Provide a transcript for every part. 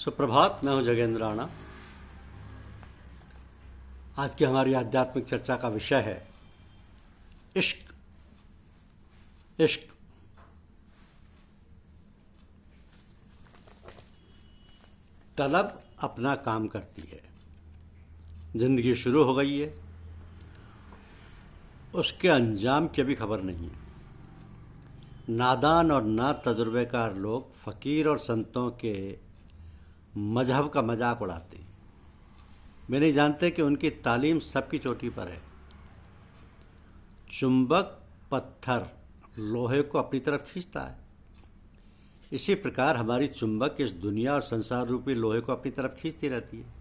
सुप्रभात। मैं हूं जगेंद्र राणा। आज की हमारी आध्यात्मिक चर्चा का विषय है इश्क। इश्क तलब अपना काम करती है। जिंदगी शुरू हो गई है, उसके अंजाम की अभी खबर नहीं है। नादान और ना तजुर्बेकार लोग फकीर और संतों के मजहब का मजाक उड़ाते हैं। वे नहीं जानते कि उनकी तालीम सबकी चोटी पर है। चुंबक पत्थर लोहे को अपनी तरफ खींचता है, इसी प्रकार हमारी चुंबक इस दुनिया और संसार रूपी लोहे को अपनी तरफ खींचती रहती है।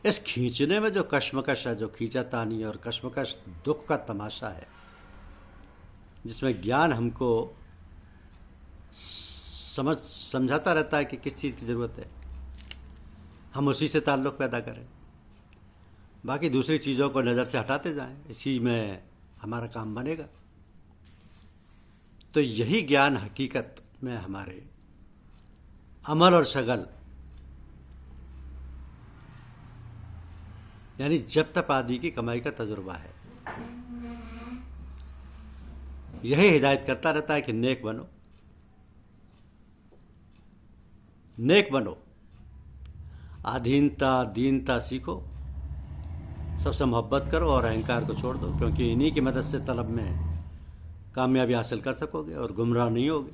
इस खींचने में जो कश्मकश है, जो खींचातानी और कश्मकश दुख का तमाशा है, जिसमें ज्ञान हमको समझाता रहता है कि किस चीज़ की ज़रूरत है, हम उसी से ताल्लुक़ पैदा करें, बाकी दूसरी चीज़ों को नज़र से हटाते जाएं, इसी में हमारा काम बनेगा। तो यही ज्ञान हकीकत में हमारे अमल और शगल यानी जब तक आदि की कमाई का तजुर्बा है। यही हिदायत करता रहता है कि नेक बनो, नेक बनो, अधीनता दीनता सीखो, सबसे मोहब्बत करो और अहंकार को छोड़ दो, क्योंकि इन्हीं की मदद से तलब में कामयाबी हासिल कर सकोगे और गुमराह नहीं होगे।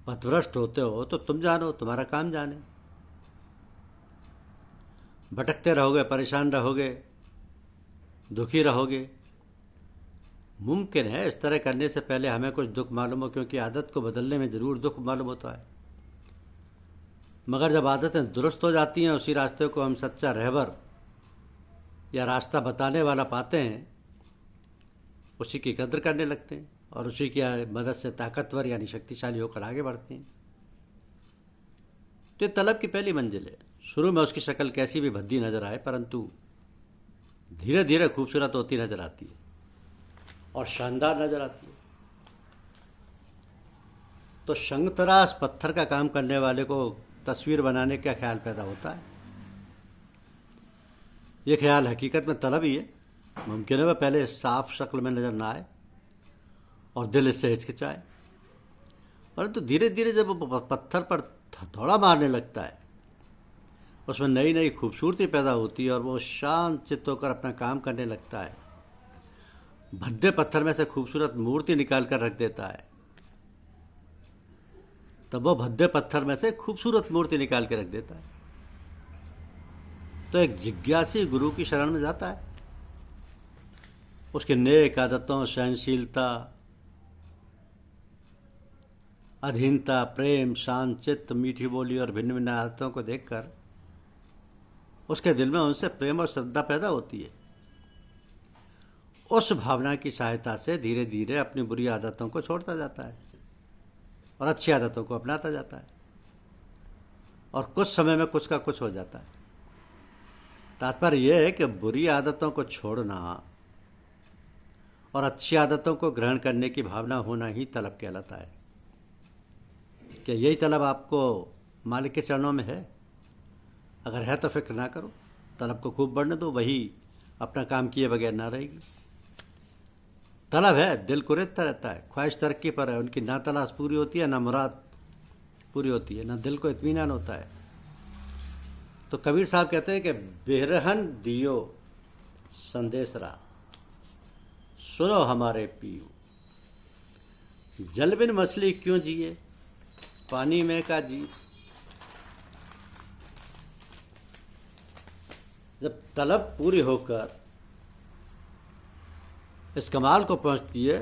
पथभ्रष्ट होते हो तो तुम जानो, तुम्हारा काम जाने। भटकते रहोगे, परेशान रहोगे, दुखी रहोगे। मुमकिन है इस तरह करने से पहले हमें कुछ दुख मालूम हो, क्योंकि आदत को बदलने में ज़रूर दुख मालूम होता है। मगर जब आदतें दुरुस्त हो जाती हैं, उसी रास्ते को हम सच्चा रहबर या रास्ता बताने वाला पाते हैं, उसी की कद्र करने लगते हैं और उसी की मदद से ताकतवर यानी शक्तिशाली होकर आगे बढ़ते हैं। तो ये तलब की पहली मंजिल है। शुरू में उसकी शक्ल कैसी भी भद्दी नज़र आए, परंतु धीरे धीरे खूबसूरत होती नज़र आती है और शानदार नज़र आती है। तो शंखतराश पत्थर का काम करने वाले को तस्वीर बनाने का ख्याल पैदा होता है। ये ख्याल हकीकत में तलब ही है। मुमकिन है वह पहले साफ शक्ल में नज़र ना आए और दिल इससे हिचकिचाए, परंतु धीरे धीरे जब वो पत्थर पर थोड़ा मारने लगता है, उसमें नई नई खूबसूरती पैदा होती है और वो शांत चित्त होकर अपना काम करने लगता है। भद्दे पत्थर में से खूबसूरत मूर्ति निकाल कर रख देता है। तब वो भद्दे पत्थर में से खूबसूरत मूर्ति निकाल के रख देता है। तो एक जिज्ञासी गुरु की शरण में जाता है। उसके नेक आदतों, सहनशीलता, अधीनता, प्रेम, शांत चित्त, मीठी बोली और भिन्न भिन्न आदतों को देखकर उसके दिल में उनसे प्रेम और श्रद्धा पैदा होती है। उस भावना की सहायता से धीरे धीरे अपनी बुरी आदतों को छोड़ता जाता है और अच्छी आदतों को अपनाता जाता है और कुछ समय में कुछ का कुछ हो जाता है। तात्पर्य यह है कि बुरी आदतों को छोड़ना और अच्छी आदतों को ग्रहण करने की भावना होना ही तलब कहलाता है। क्या यही तलब आपको मालिक के चरणों में है? अगर है तो फिक्र ना करो, तलब को खूब बढ़ने दो, वही अपना काम किए बगैर ना रहेगी। तलब है, दिल कुरेदता रहता है, ख्वाहिश तरक्की पर है, उनकी ना तलाश पूरी होती है, ना मुराद पूरी होती है, ना दिल को इत्मीनान होता है। तो कबीर साहब कहते हैं कि बेरहन दियो संदेशरा, सुनो हमारे पियो, जल बिन मछली क्यों जिए, पानी में का जी। जब तलब पूरी होकर इस कमाल को पहुंचती है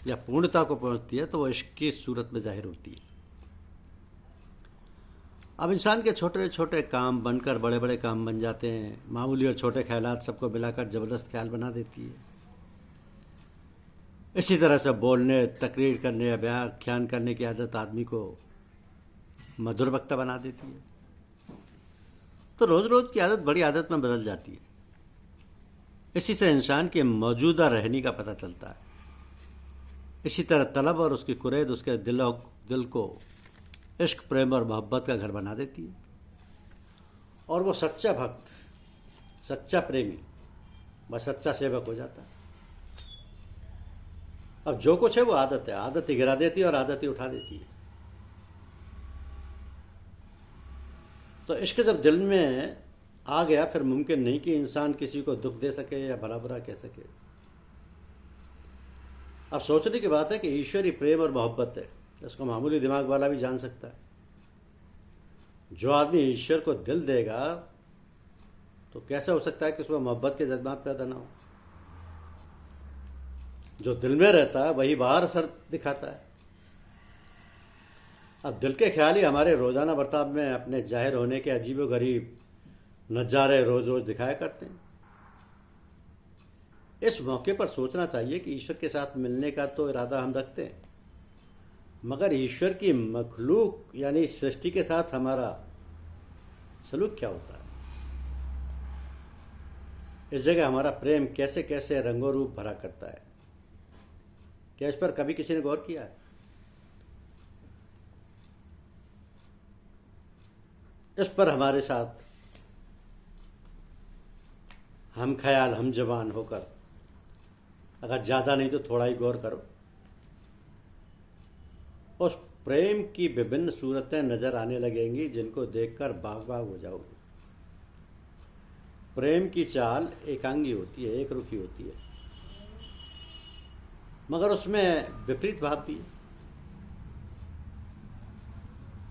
या पूर्णता को पहुंचती है, तो वो इश्क की सूरत में जाहिर होती है। अब इंसान के छोटे छोटे काम बनकर बड़े बड़े काम बन जाते हैं। मामूली और छोटे ख्यालात सबको मिलाकर ज़बरदस्त ख्याल बना देती है। इसी तरह से बोलने, तकरीर करने या व्याख्यान करने की आदत आदमी को मधुर वक्ता बना देती है। तो रोज़ रोज़ की आदत बड़ी आदत में बदल जाती है। इसी से इंसान के मौजूदा रहनी का पता चलता है। इसी तरह तलब और उसकी कुरैद उसके दिल को इश्क, प्रेम और मोहब्बत का घर बना देती है। और वो सच्चा भक्त, सच्चा प्रेमी, वह सच्चा सेवक हो जाता है। अब जो कुछ है वो आदत है, आदत ही गिरा देती है और आदत ही उठा देती है। तो इश्क जब दिल में आ गया, फिर मुमकिन नहीं कि इंसान किसी को दुख दे सके या भला बुरा कह सके। अब सोचने की बात है कि ईश्वरी प्रेम और मोहब्बत है, इसको मामूली दिमाग वाला भी जान सकता है। जो आदमी ईश्वर को दिल देगा तो कैसे हो सकता है कि उसमें मोहब्बत के जज्बात पैदा ना हो। जो दिल में रहता है वही बाहर असर दिखाता है। अब दिल के ख्याल ही हमारे रोज़ाना बर्ताव में अपने जाहिर होने के अजीबोगरीब नज़ारे रोज़ रोज़ दिखाया करते हैं। इस मौके पर सोचना चाहिए कि ईश्वर के साथ मिलने का तो इरादा हम रखते हैं, मगर ईश्वर की मखलूक यानी सृष्टि के साथ हमारा सलूक क्या होता है। इस जगह हमारा प्रेम कैसे कैसे रंगों रूप भरा करता है। क्या इस पर कभी किसी ने गौर किया है? इस पर हमारे साथ हम ख्याल, हम जवान होकर अगर ज़्यादा नहीं तो थोड़ा ही गौर करो। उस प्रेम की विभिन्न सूरतें नज़र आने लगेंगी जिनको देखकर बाग बाग हो जाओगे। प्रेम की चाल एकांगी होती है, एक रुखी होती है, मगर उसमें विपरीत भाव भी है।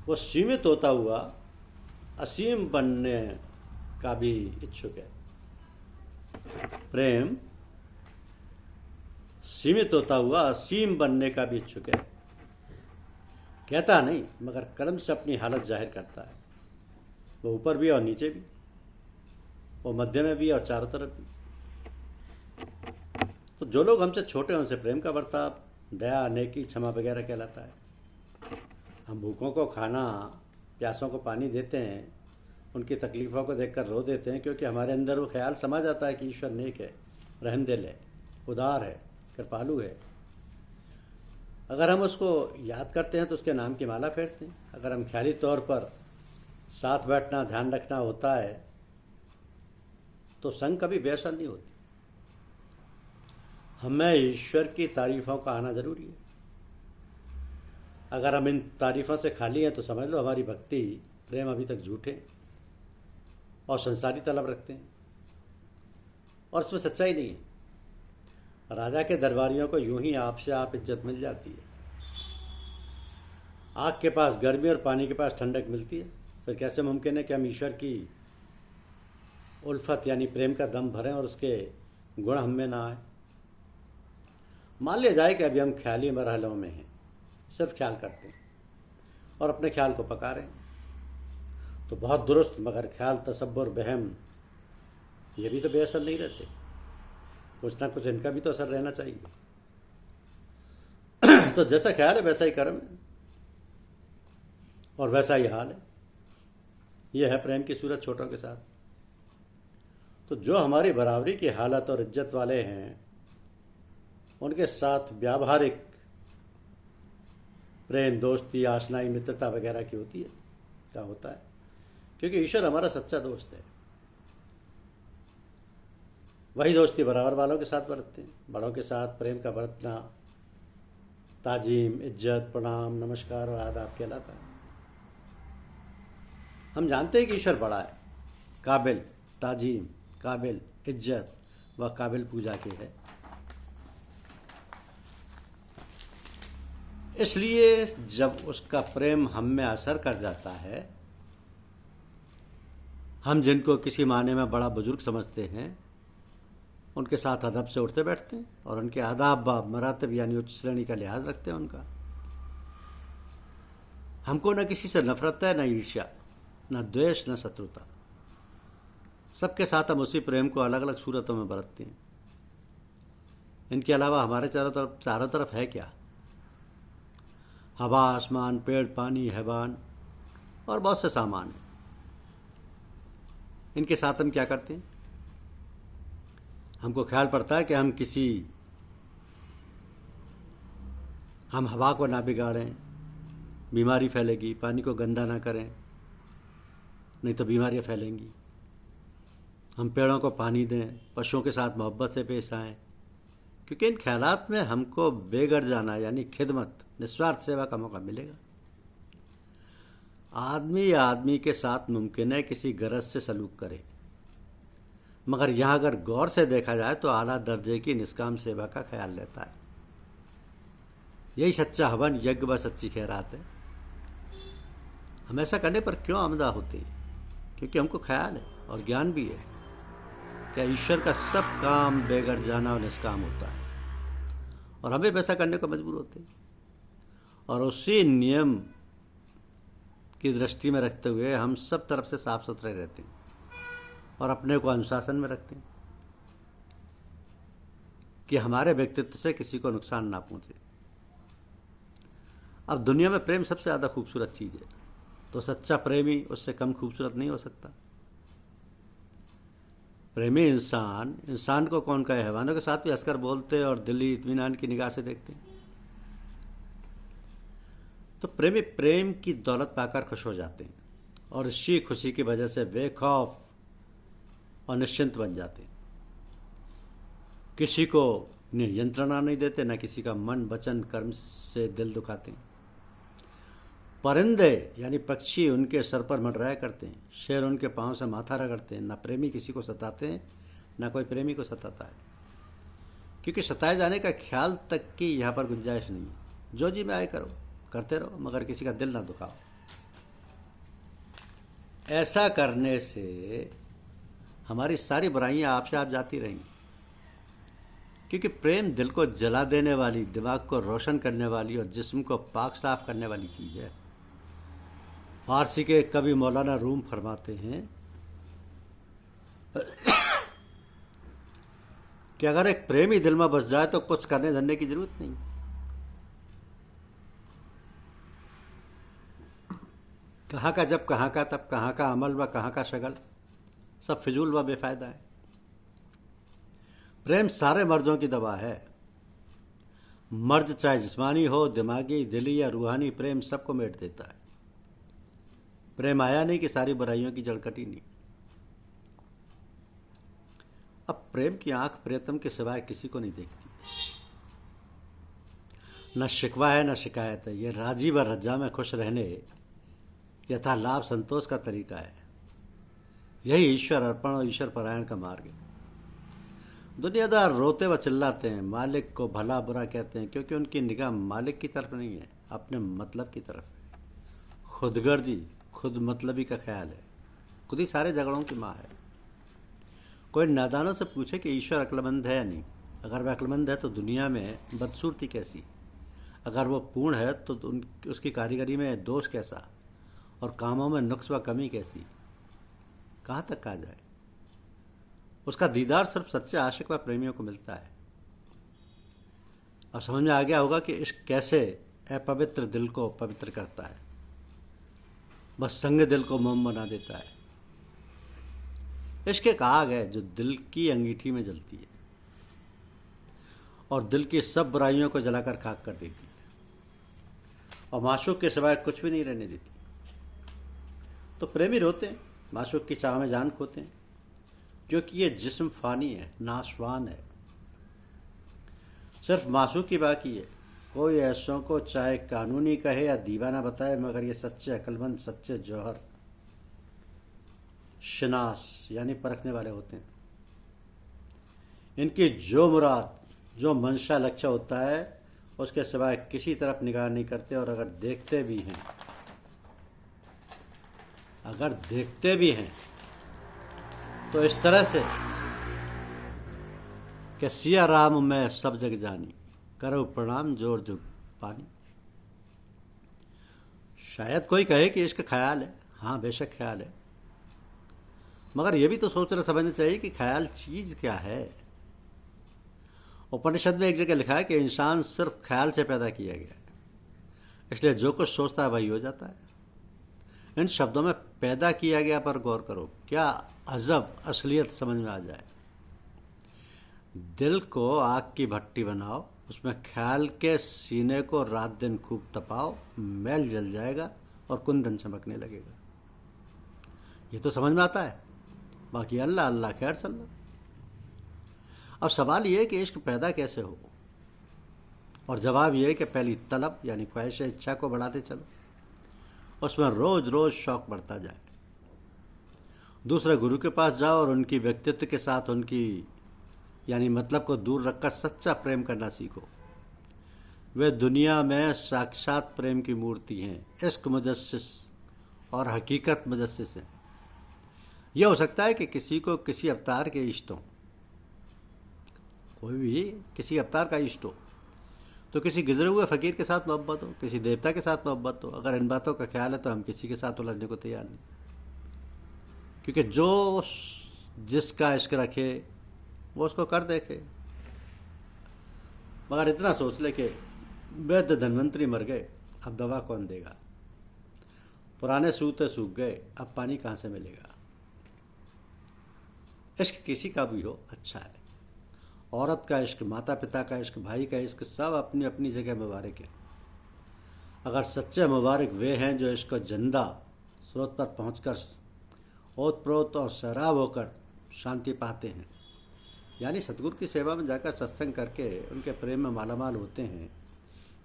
वो सीमित होता हुआ असीम बनने का भी इच्छुक है। प्रेम सीमित होता हुआ असीम बनने का भी इच्छुक है। कहता नहीं मगर कर्म से अपनी हालत जाहिर करता है। वो ऊपर भी और नीचे भी, वो मध्य में भी और चारों तरफ भी। तो जो लोग हमसे छोटे हैं उनसे प्रेम का बर्ताव दया, नेकी, क्षमा वगैरह कहलाता है। हम भूखों को खाना, प्यासों को पानी देते हैं, उनकी तकलीफ़ों को देखकर रो देते हैं, क्योंकि हमारे अंदर वो ख्याल समा जाता है कि ईश्वर नेक है, रहमदिल है, उदार है, कृपालु है। अगर हम उसको याद करते हैं तो उसके नाम की माला फेरते हैं। अगर हम ख्याली तौर पर साथ बैठना, ध्यान रखना होता है तो संग कभी बेअसर नहीं होती। हमें ईश्वर की तारीफ़ों का आना ज़रूरी है। अगर हम इन तारीफ़ों से खाली हैं तो समझ लो हमारी भक्ति, प्रेम अभी तक झूठे और संसारी तलब रखते हैं और इसमें सच्चाई नहीं है। राजा के दरबारियों को यूं ही आपसे आप इज्जत मिल जाती है। आग के पास गर्मी और पानी के पास ठंडक मिलती है, फिर कैसे मुमकिन है कि हम ईश्वर की उल्फत यानी प्रेम का दम भरें और उसके गुण हम में ना आए। मान लिया जाए कि अभी हम ख्याली मरहलों में हैं, सिर्फ ख्याल करते हैं और अपने ख्याल को पका रहे हैं, तो बहुत दुरुस्त, मगर ख्याल, तसब्बुर, बहम ये भी तो बेअसर नहीं रहते। कुछ ना कुछ इनका भी तो असर रहना चाहिए। तो जैसा ख्याल है वैसा ही कर्म है और वैसा ही हाल है। यह है प्रेम की सूरत छोटों के साथ। तो जो हमारी बराबरी की हालत और इज्जत वाले हैं उनके साथ व्यावहारिक प्रेम, दोस्ती, आशनाई, मित्रता वगैरह की होती है, क्या होता है, क्योंकि ईश्वर हमारा सच्चा दोस्त है। वही दोस्ती बराबर वालों के साथ बरतते हैं। बड़ों के साथ प्रेम का बरतना ताजीम, इज्जत, प्रणाम, नमस्कार और आदाब कहलाता है। हम जानते हैं कि ईश्वर बड़ा है, काबिल ताजीम, काबिल इज्जत व काबिल पूजा के है। इसलिए जब उसका प्रेम हम में असर कर जाता है, हम जिनको किसी माने में बड़ा बुजुर्ग समझते हैं उनके साथ अदब से उठते बैठते हैं और उनके आदाब व मरातब यानी उच्च श्रेणी का लिहाज रखते हैं उनका। हमको न किसी से नफरत है, न ईर्ष्या, न द्वेष, न शत्रुता। सबके साथ हम उसी प्रेम को अलग अलग सूरतों में बरतते हैं। इनके अलावा हमारे चारों तरफ है क्या? हवा, आसमान, पेड़, पानी, हैवान और बहुत से सामान हैं। इनके साथ हम क्या करते हैं? हमको ख्याल पड़ता है कि हम हवा को ना बिगाड़ें, बीमारी फैलेगी। पानी को गंदा ना करें, नहीं तो बीमारियां फैलेंगी। हम पेड़ों को पानी दें, पशुओं के साथ मोहब्बत से पेश आएँ, क्योंकि इन ख्यालात में हमको बेघर जाना यानी खिदमत, निस्वार्थ सेवा का मौका मिलेगा। आदमी या आदमी के साथ मुमकिन है किसी गरज से सलूक करे, मगर यहाँ अगर गौर से देखा जाए तो आला दर्जे की निष्काम सेवा का ख्याल लेता है। यही सच्चा हवन, यज्ञ व सच्ची खैरात है। हम ऐसा करने पर क्यों आमदा होते हैं? क्योंकि हमको ख्याल है और ज्ञान भी है क्या ईश्वर का सब काम बेघर जाना और निष्काम होता है, और हमें वैसा करने को मजबूर होते हैं। और उसी नियम की दृष्टि में रखते हुए हम सब तरफ से साफ सुथरे रहते हैं और अपने को अनुशासन में रखते हैं कि हमारे व्यक्तित्व से किसी को नुकसान ना पहुंचे। अब दुनिया में प्रेम सबसे ज़्यादा खूबसूरत चीज़ है, तो सच्चा प्रेमी उससे कम खूबसूरत नहीं हो सकता। प्रेमी इंसान को कौन कहे, हैवानों के साथ भी हंसकर बोलते और दिली इत्मीनान की निगाह से देखते हैं। तो प्रेमी प्रेम की दौलत पाकर खुश हो जाते हैं और इसी खुशी की वजह से बेखौफ और निश्चिंत बन जाते हैं। किसी को यंत्रणा नहीं देते, न किसी का मन वचन कर्म से दिल दुखाते हैं। परिंदे यानी पक्षी उनके सर पर मंडराया करते हैं, शेर उनके पांव से माथा रगड़ते हैं। न प्रेमी किसी को सताते हैं, न कोई प्रेमी को सताता है, क्योंकि सताए जाने का ख्याल तक की यहाँ पर गुंजाइश नहीं है। जो जी में आए करो, करते रहो, मगर किसी का दिल ना दुखाओ। ऐसा करने से हमारी सारी बुराइयां आपसे आप जाती रहेंगी, क्योंकि प्रेम दिल को जला देने वाली, दिमाग को रोशन करने वाली और जिस्म को पाक साफ करने वाली चीज़ है। फारसी के कवि मौलाना रूम फरमाते हैं कि अगर एक प्रेमी दिल में बस जाए तो कुछ करने धरने की जरूरत नहीं। कहाँ का जब, कहाँ का तब, कहाँ का अमल व कहाँ का शगल, सब फिजूल व बेफायदा है। प्रेम सारे मर्जों की दवा है। मर्ज चाहे जिस्मानी हो, दिमागी, दिली या रूहानी, प्रेम सबको मेट देता है। प्रेम आया नहीं कि सारी बुराइयों की जड़ कटी नहीं। अब प्रेम की आंख प्रियतम के सिवाय किसी को नहीं देखती। न शिकवा है न शिकायत है। ये राजी व रज्जा में खुश रहने यथा लाभ संतोष का तरीका है। यही ईश्वर अर्पण और ईश्वर परायण का मार्ग है। दुनियादार रोते व चिल्लाते हैं, मालिक को भला बुरा कहते हैं, क्योंकि उनकी निगाह मालिक की तरफ नहीं है, अपने मतलब की तरफ है। खुदगर्जी, खुद मतलबी का ख्याल है। खुद ही सारे झगड़ों की माँ है। कोई नादानों से पूछे कि ईश्वर अक्लमंद है या नहीं। अगर वह अक्लमंद है तो दुनिया में बदसूरती कैसी, अगर वो पूर्ण है तो उसकी कारीगरी में दोष कैसा, और कामों में नुक्स व कमी कैसी। कहाँ तक कहा जाए। उसका दीदार सिर्फ सच्चे आशिक व प्रेमियों को मिलता है। अब समझ में आ गया होगा कि इश्क कैसे अपवित्र दिल को पवित्र करता है, बस संग दिल को मोम बना देता है। इश्क एक आग है जो दिल की अंगीठी में जलती है और दिल की सब बुराइयों को जलाकर खाक कर देती है और माशूक के सिवाय कुछ भी नहीं रहने देती। तो प्रेमी रोते हैं, माशूक की चाह में जान खोते हैं, क्योंकि ये जिस्म फानी है, नाशवान है। सिर्फ माशूक की बाकी है। कोई ऐसों को चाहे कानूनी कहे या दीवाना बताए, मगर ये सच्चे अक्लमंद, सच्चे जौहर शिनास यानी परखने वाले होते हैं। इनकी जो मुराद, जो मंशा, लक्ष्य होता है, उसके सिवाय किसी तरफ निगाह नहीं करते। और अगर देखते भी हैं तो इस तरह से कि सिया राम मैं सब जग जानी, करो प्रणाम जोर जुग पानी। शायद कोई कहे कि इश्क ख्याल है। हाँ, बेशक ख्याल है, मगर यह भी तो सोचना समझना चाहिए कि ख्याल चीज क्या है। उपनिषद में एक जगह लिखा है कि इंसान सिर्फ ख्याल से पैदा किया गया है, इसलिए जो कुछ सोचता है वही हो जाता है। इन शब्दों में पैदा किया गया पर गौर करो, क्या अजब असलियत समझ में आ जाए। दिल को आग की भट्टी बनाओ, उसमें ख्याल के सीने को रात दिन खूब तपाओ, मैल जल जाएगा और कुंदन चमकने लगेगा। ये तो समझ में आता है, बाकी अल्लाह अल्लाह खैर सल्ला। अब सवाल ये है कि इश्क पैदा कैसे हो, और जवाब ये है कि पहली तलब यानी ख्वाहिश इच्छा को बढ़ाते चलो, उसमें रोज़ रोज़ शौक़ बढ़ता जाए। दूसरे गुरु के पास जाओ और उनकी व्यक्तित्व के साथ उनकी यानी मतलब को दूर रखकर सच्चा प्रेम करना सीखो। वे दुनिया में साक्षात प्रेम की मूर्ति हैं, इश्क मुजस्सिस और हकीकत मुजस्सिस हैं। यह हो सकता है कि किसी को किसी अवतार के इष्ट हों, कोई भी किसी अवतार का इष्ट हो, तो किसी गुजरे हुए फ़कीर के साथ मोहब्बत हो, किसी देवता के साथ मोहब्बत हो। अगर इन बातों का ख्याल है तो हम किसी के साथ उलझने को तैयार नहीं, क्योंकि जो जिसका इश्क रखे वो उसको कर देखे। मगर इतना सोच ले कि वैद्य धन्वंतरी मर गए, अब दवा कौन देगा, पुराने सूते सूख गए, अब पानी कहाँ से मिलेगा। इश्क किसी का भी हो अच्छा है, औरत का इश्क, माता पिता का इश्क, भाई का इश्क, सब अपनी अपनी जगह मुबारक है। अगर सच्चे मुबारक वे हैं जो इश्क जिंदा स्रोत पर पहुंचकर ओत प्रोत और सैराब होकर शांति पाते हैं, यानी सतगुरु की सेवा में जाकर सत्संग करके उनके प्रेम में मालामाल होते हैं,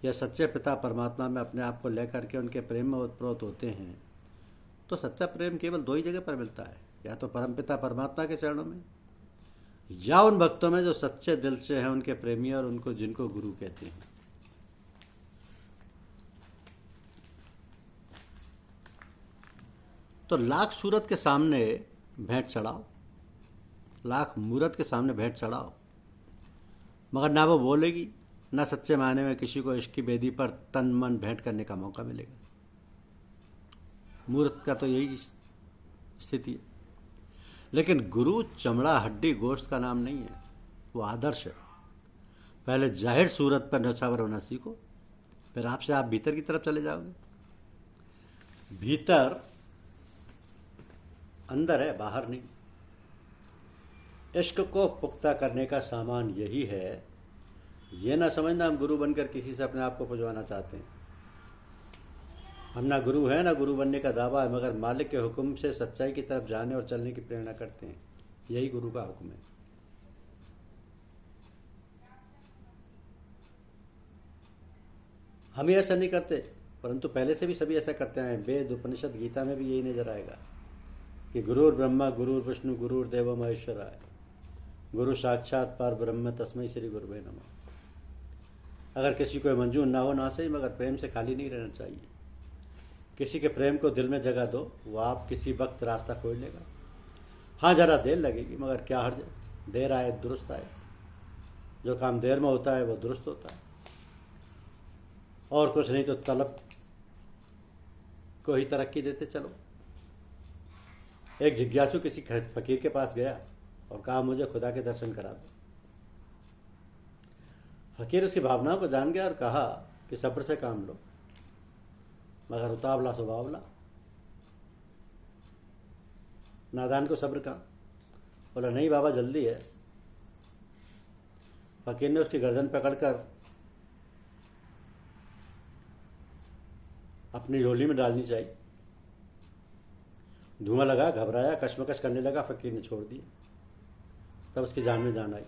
या सच्चे पिता परमात्मा में अपने आप को लेकर के उनके प्रेम में ओतप्रोत होते हैं। तो सच्चा प्रेम केवल दो ही जगह पर मिलता है, या तो परमपिता परमात्मा के चरणों में, या उन भक्तों में जो सच्चे दिल से हैं उनके प्रेमी और उनको जिनको गुरु कहते हैं। तो लाख सूरत के सामने भेंट चढ़ाओ, लाख मूरत के सामने भेंट चढ़ाओ, मगर ना वो बोलेगी, ना सच्चे मायने में किसी को इश्क की बेदी पर तन मन भेंट करने का मौका मिलेगा। मूर्त का तो यही स्थिति है। लेकिन गुरु चमड़ा हड्डी गोश्त का नाम नहीं है, वो आदर्श है। पहले जाहिर सूरत पर न्यौछावर होना सीखो, फिर आपसे आप भीतर की तरफ चले जाओगे। भीतर अंदर है, बाहर नहीं। इश्क को पुख्ता करने का सामान यही है। ये ना समझना हम गुरु बनकर किसी से अपने आप को पुजवाना चाहते हैं। हम ना गुरु हैं, ना गुरु बनने का दावा है, मगर मालिक के हुक्म से सच्चाई की तरफ जाने और चलने की प्रेरणा करते हैं। यही गुरु का हुक्म है। हम ही ऐसा नहीं करते, परंतु पहले से भी सभी ऐसा करते हैं। वेद उपनिषद गीता में भी यही नजर आएगा कि गुरुर ब्रह्मा गुरुर विष्णु गुरुर देवो महेश्वराय, गुरु साक्षात पर ब्रह्म तस्मै श्री गुरुवे नमः। अगर किसी को मंजूर ना हो ना सही, मगर प्रेम से खाली नहीं रहना चाहिए। किसी के प्रेम को दिल में जगह दो, वो आप किसी वक्त रास्ता खोज लेगा। हाँ, जरा देर लगेगी, मगर क्या हर्ज है, देर आए दुरुस्त आए। जो काम देर में होता है वो दुरुस्त होता है। और कुछ नहीं तो तलब को ही तरक्की देते चलो। एक जिज्ञासु किसी फकीर के पास गया और कहा, मुझे खुदा के दर्शन करा दो। फकीर उसकी भावनाओं को जान गया और कहा कि सब्र से काम लो, मगर उतावला स्वभावला। नादान को सब्र कहाँ। बोला, नहीं बाबा जल्दी है। फकीर ने उसकी गर्दन पकड़कर अपनी झोली में डालनी चाहिए। धुआं लगा, घबराया, कशमकश करने लगा। फकीर ने छोड़ दिया। तब उसकी जान में जान आई।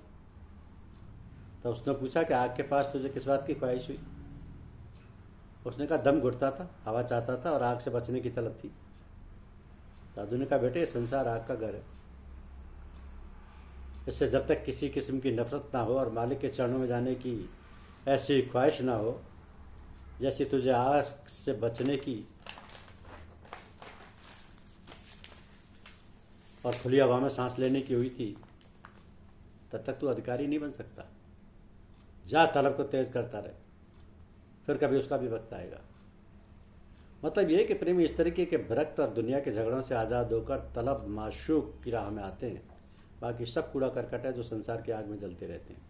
तब उसने पूछा कि आग के पास तुझे किस बात की ख्वाहिश हुई। उसने कहा, दम घुटता था, हवा चाहता था और आग से बचने की तलब थी। साधु ने कहा, बेटे संसार आग का घर है। इससे जब तक किसी किस्म की नफरत ना हो और मालिक के चरणों में जाने की ऐसी ख्वाहिश ना हो जैसी तुझे आग से बचने की और खुली हवा में सांस लेने की हुई थी, तब तक तू अधिकारी नहीं बन सकता। जा तलब को तेज करता रहे, फिर कभी उसका भी वक्त आएगा। मतलब ये कि प्रेमी इस तरीके के विरक्त और दुनिया के झगड़ों से आज़ाद होकर तलब माशूक की राह में आते हैं। बाकी सब कूड़ा करकट है जो संसार की आग में जलते रहते हैं।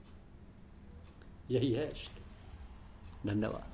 यही है इश्क। धन्यवाद।